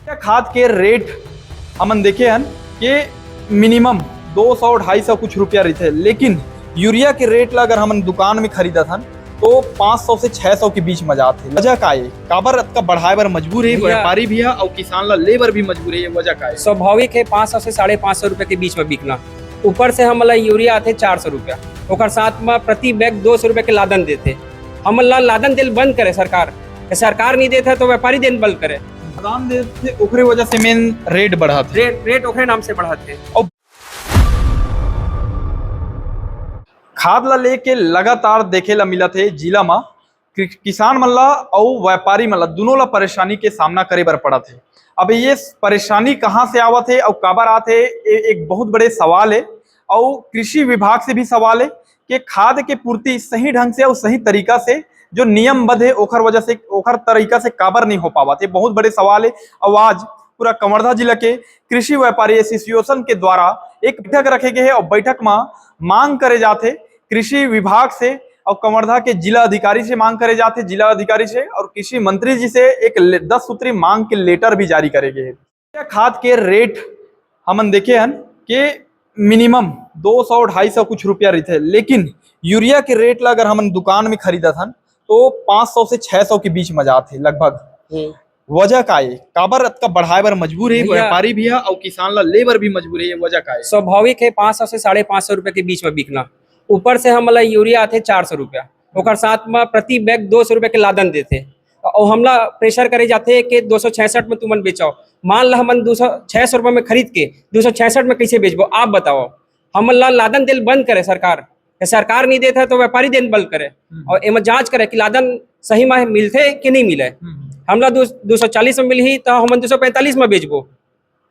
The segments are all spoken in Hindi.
खाद के रेट हमन देखे हन कि मिनिमम 200-250 कुछ रुपया रही थे, लेकिन यूरिया के रेट ला अगर हमन दुकान में खरीदा था तो 500 से 600 के बीच में जाते। वजह का है काबर का बढ़ाए बर मजबूर है व्यापारी भी है और किसान ला लेबर भी मजबूर है। ये वजह का है स्वाभाविक है 500 से 550 रुपए के बीच में बिकना। ऊपर से हमला यूरिया आते 400 रुपया, और साथ में प्रति बैग 200 रुपए के लादन देते। हमला लादन दिल बंद करे सरकार नहीं देता तो व्यापारी दिन बंद करे। दाम देते ओकरे वजह से मेन रेट बढ़ा थे। रेट ओकरे नाम से बढ़ाते। और खाद ला लेके लगातार देखे ला मिला थे जिला में किसान मन ला और व्यापारी मन ला दोनों ला परेशानी के सामना करे बर पड़ा थे। अब ये परेशानी कहाँ से आवत है और काबर आते एक बहुत बड़े सवाल है, और कृषि विभाग से भी सवाल है कि खाद के पूर्ति सही ढंग से और सही तरीका से जो नियमबद्ध है ओखर वजह से ओखर तरीका से काबर नहीं हो पावा थे। बहुत बड़े सवाल है। और आज पूरा कवर्धा जिला के कृषि व्यापारी एसोसिएशन के द्वारा एक बैठक रखे गए है और बैठक में मांग करे जाते कृषि विभाग से और कवर्धा के जिला अधिकारी से मांग करे जाते, जिला अधिकारी से और कृषि मंत्री जी से एक 10 सूत्री मांग के लेटर भी जारी करे गए हैं। खाद के रेट हमन देखे हन कि मिनिमम 200-250 कुछ रुपया रही थे, लेकिन यूरिया के रेट ला अगर हमन दुकान में खरीदा था तो 500 से 600 के बीच में जाते लगभग। वजह का है काबर का बढ़ाए बर मजबूर है व्यापारी भी है और किसान ला लेबर भी मजबूर है। ये वजह का है स्वाभाविक है 500 से 550 रुपए के बीच में बिकना। ऊपर से हमला यूरिया आते 400 रुपया, और साथ में प्रति बैग 200 रुपए के लादन देते। और हमला प्रेशर करे जाते कि 266 में तुमन बेचाओ। मान ला हमन 266 रुपए में खरीद के 266 में कैसे बेचबो आप बताओ। हमला लादन दिल बंद करे सरकार नहीं देता तो व्यापारी दिन बंद करे, और एम जांच करे कि लादन सही में मिलते कि नहीं मिले। हमला 240 में मिली तो हम 245 में बेचबो,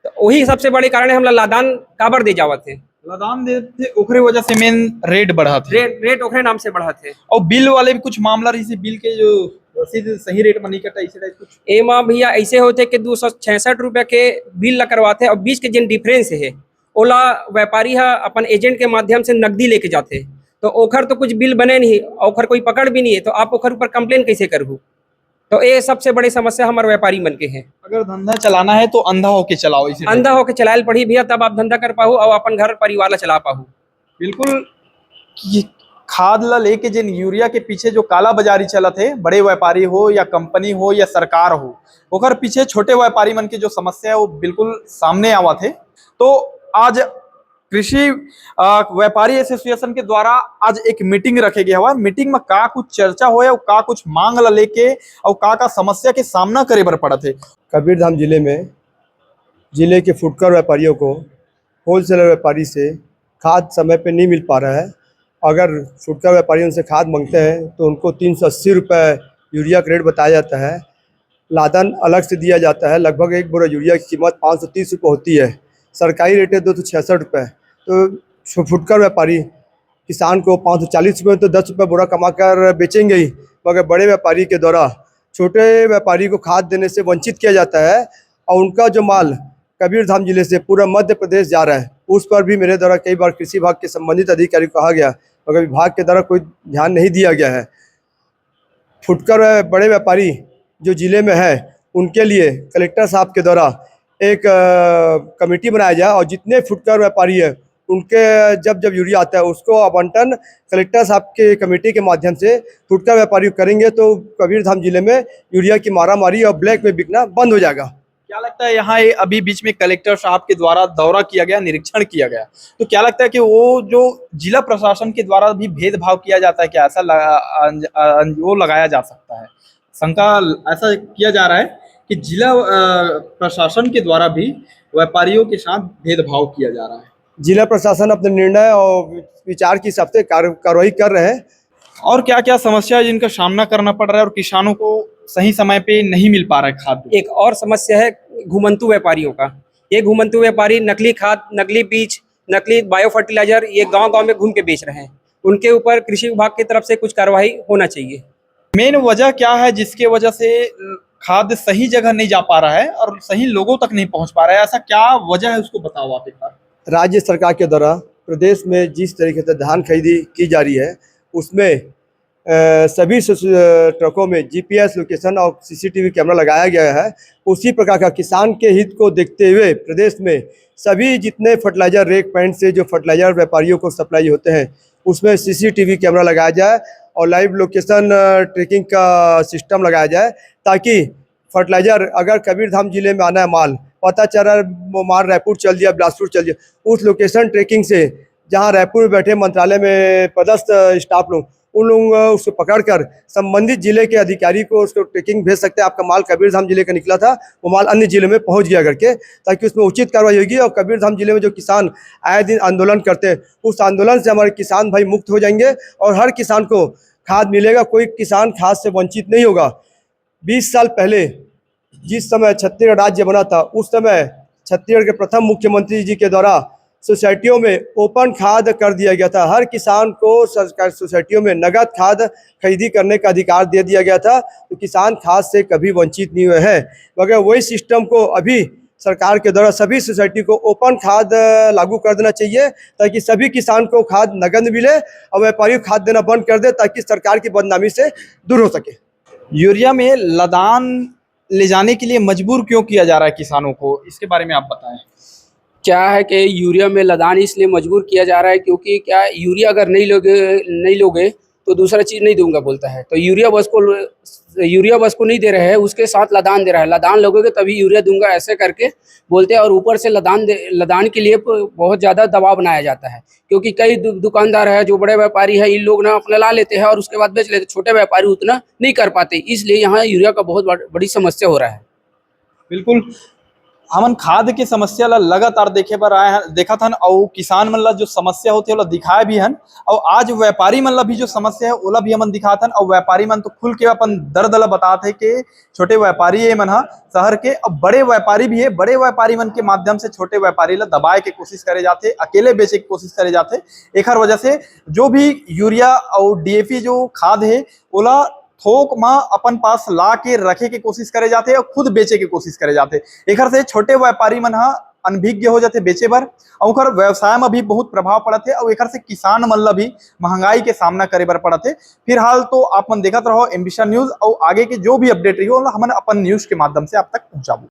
तो वही सबसे बड़े कारण है हमला लादान काबर दे जावत है। लदान देते ओकरे वजह से मेन रेट बढ़ा थे। रेट ओकरे नाम से बढ़ा थे। और बिल वाले भी कुछ मामला रही, बिल के जो रसीद सही रेट में नहीं कटा इसे टाइप कुछ एमा भैया ऐसे होते कि 266 रुपए के बिल ला करवाते और बीच के जिन डिफरेंस है ओला व्यापारी है अपन एजेंट के माध्यम से नकदी लेके जाते। तो ओखर तो कुछ बिल बने नहीं, ओखर कोई पकड़ भी नहीं है, तो आप ओखर ऊपर कंप्लेन कैसे करू। तो ये सबसे बड़ी समस्या हमारे व्यापारी मन के हैं। अगर धंधा चलाना है तो अंधा होके चलाओ, इसे अंधा होके चलायल पड़ी भैया, तब आप धंधा कर पाओ और अपन घर परिवार ला चला पाओ। बिल्कुल। खाद ला लेके जिन यूरिया के पीछे जो काला बाजारी चला थे, बड़े व्यापारी हो या कंपनी हो या सरकार हो, ओकर पीछे छोटे व्यापारी मन की जो समस्या है वो बिल्कुल सामने आवा थे। तो आज कृषि व्यापारी एसोसिएशन के द्वारा आज एक मीटिंग रखे गया हुआ। मीटिंग में का कुछ चर्चा हो और का कुछ मांग ला लेके और का समस्या के सामना करे बर पड़ा थे। कबीरधाम जिले में जिले के फुटकर व्यापारियों को होलसेलर व्यापारी से खाद समय पे नहीं मिल पा रहा है। अगर फुटकर व्यापारी उनसे खाद मांगते हैं तो उनको 380 रुपये यूरिया का रेट बताया जाता है। लादन अलग से दिया जाता है। लगभग एक बोरा यूरिया की कीमत 530 रुपये होती है। सरकारी रेट है 266 रुपये। तो फुटकर व्यापारी किसान को 540 रुपये तो 10 रुपये बोरा कमा कर बेचेंगे ही, मगर बड़े व्यापारी के द्वारा छोटे व्यापारी को खाद देने से वंचित किया जाता है। और उनका जो माल कबीरधाम जिले से पूरा मध्य प्रदेश जा रहा है, उस पर भी मेरे द्वारा कई बार कृषि विभाग के संबंधित अधिकारी को कहा गया, मगर विभाग के द्वारा कोई ध्यान नहीं दिया गया है। फुटकर बड़े व्यापारी जो जिले में है उनके लिए कलेक्टर साहब के द्वारा एक कमेटी बनाया जाए, और जितने फुटकर व्यापारी है उनके जब यूरिया आता है उसको आवंटन कलेक्टर साहब के कमेटी के माध्यम से फुटकर व्यापारी करेंगे तो कबीरधाम जिले में यूरिया की मारामारी और ब्लैक में बिकना बंद हो जाएगा। क्या लगता है यहाँ अभी बीच में कलेक्टर साहब के द्वारा दौरा किया गया, निरीक्षण किया गया, तो क्या लगता है कि वो जो जिला प्रशासन के द्वारा भी भेदभाव किया जाता है, क्या ऐसा वो लगाया जा सकता है? शंका ऐसा किया जा रहा है कि जिला प्रशासन के द्वारा भी व्यापारियों के साथ भेदभाव किया जा रहा है। जिला प्रशासन अपने निर्णय और विचार के हिसाब से कार्रवाई कर रहे हैं। और क्या क्या समस्या है जिनका सामना करना पड़ रहा है और किसानों को सही समय पे नहीं मिल पा रहा है खाद? एक और समस्या है घुमंतु व्यापारियों का। ये घुमंतु व्यापारी नकली खाद, नकली बीज, नकली बायो फर्टिलाइजर ये गांव-गांव में घूम के बेच रहे हैं। उनके ऊपर कृषि विभाग की तरफ से कुछ कार्रवाई होना चाहिए। मेन वजह क्या है जिसके वजह से खाद सही जगह नहीं जा पा रहा है और सही लोगों तक नहीं पहुंच पा रहा है? ऐसा क्या वजह है उसको बताओ आप एक बार। राज्य सरकार के द्वारा प्रदेश में जिस तरीके से धान खरीदी की जा रही है उसमें सभी ट्रकों में जीपीएस लोकेशन और सीसीटीवी कैमरा लगाया गया है। उसी प्रकार का किसान के हित को देखते हुए प्रदेश में सभी जितने फर्टिलाइजर रेक पॉइंट से जो फर्टिलाइजर व्यापारियों को सप्लाई होते हैं उसमें सीसीटीवी कैमरा लगाया जाए और लाइव लोकेशन ट्रैकिंग का सिस्टम लगाया जाए, ताकि फर्टिलाइजर अगर कबीरधाम जिले में आना है माल, पता चल रहा है माल रायपुर चल दिया, बिलासपुर चल दिया, उस लोकेशन ट्रैकिंग से जहां रायपुर में बैठे मंत्रालय में पदस्थ स्टाफ लोग उन लोग उसको पकड़कर संबंधित जिले के अधिकारी को उसको ट्रैकिंग भेज सकते हैं। आपका माल कबीरधाम जिले का निकला था, वो माल अन्य जिले में पहुंच गया करके, ताकि उसमें उचित कार्रवाई होगी। और कबीरधाम जिले में जो किसान आए दिन आंदोलन करते हैं, उस आंदोलन से हमारे किसान भाई मुक्त हो जाएंगे और हर किसान को खाद मिलेगा, कोई किसान खाद से वंचित नहीं होगा। 20 साल पहले जिस समय छत्तीसगढ़ राज्य बना था, उस समय छत्तीसगढ़ के प्रथम मुख्यमंत्री जी के द्वारा सोसाइटियों में ओपन खाद कर दिया गया था। हर किसान को सरकार सोसाइटियों में नगद खाद खरीदी करने का अधिकार दे दिया गया था, तो किसान खाद से कभी वंचित नहीं हुए हैं। मगर वही सिस्टम को अभी सरकार के द्वारा सभी सोसाइटी को ओपन खाद लागू कर देना चाहिए, ताकि सभी किसान को खाद नगद मिले और व्यापारी खाद देना बंद कर दे, ताकि सरकार की बदनामी से दूर हो सके। यूरिया में लदान ले जाने के लिए मजबूर क्यों किया जा रहा है किसानों को, इसके बारे में आप बताएं। क्या है कि यूरिया में लदान इसलिए मजबूर किया जा रहा है क्योंकि क्या यूरिया अगर नहीं लोगे तो दूसरा चीज़ नहीं दूंगा बोलता है, तो यूरिया बस को नहीं दे रहे हैं, उसके साथ लदान दे रहा है। लदान लोगोगे तभी यूरिया दूंगा ऐसे करके बोलते हैं, और ऊपर से लदान के लिए बहुत ज़्यादा दबाव बनाया जाता है, क्योंकि कई दुकानदार है जो बड़े व्यापारी है, इन लोग ना अपना ला लेते हैं और उसके बाद बेच लेते, छोटे व्यापारी उतना नहीं कर पाते, इसलिए यहाँ यूरिया का बहुत बड़ी समस्या हो रहा है। बिल्कुल, हमन खाद के समस्या ला लगातार देखे बर आए हैं, देखा था और किसान मन ला जो समस्या होती है ओला दिखाए भी हन, और आज व्यापारी मन ला भी जो समस्या है ओला भी हमन दिखात हन। और व्यापारी मन तो खुल के अपन दर्द ला बताते हैं कि छोटे व्यापारी ये मन शहर के, अब बड़े व्यापारी भी है, बड़े व्यापारी मन के माध्यम से छोटे व्यापारी ला दबाए के कोशिश करे जाते, अकेले बेचे की कोशिश करे जाते। एकर वजह से जो भी यूरिया और डीएपी जो खाद है ओला थोक में अपन पास ला के रखे के कोशिश करे जाते और खुद बेचे के कोशिश करे जाते। एकर से छोटे व्यापारी मन अनभिज्ञ हो जाते बेचे बर, और ओकर व्यवसाय में भी बहुत प्रभाव पड़ते और एकर से किसान मन ला भी महंगाई के सामना करे बर पड़ते। फिलहाल तो आप मन देखत रहो एमबीसी न्यूज, और आगे के जो भी अपडेट रही हो हमन अपन न्यूज के माध्यम से आप तक पहुंचाबू।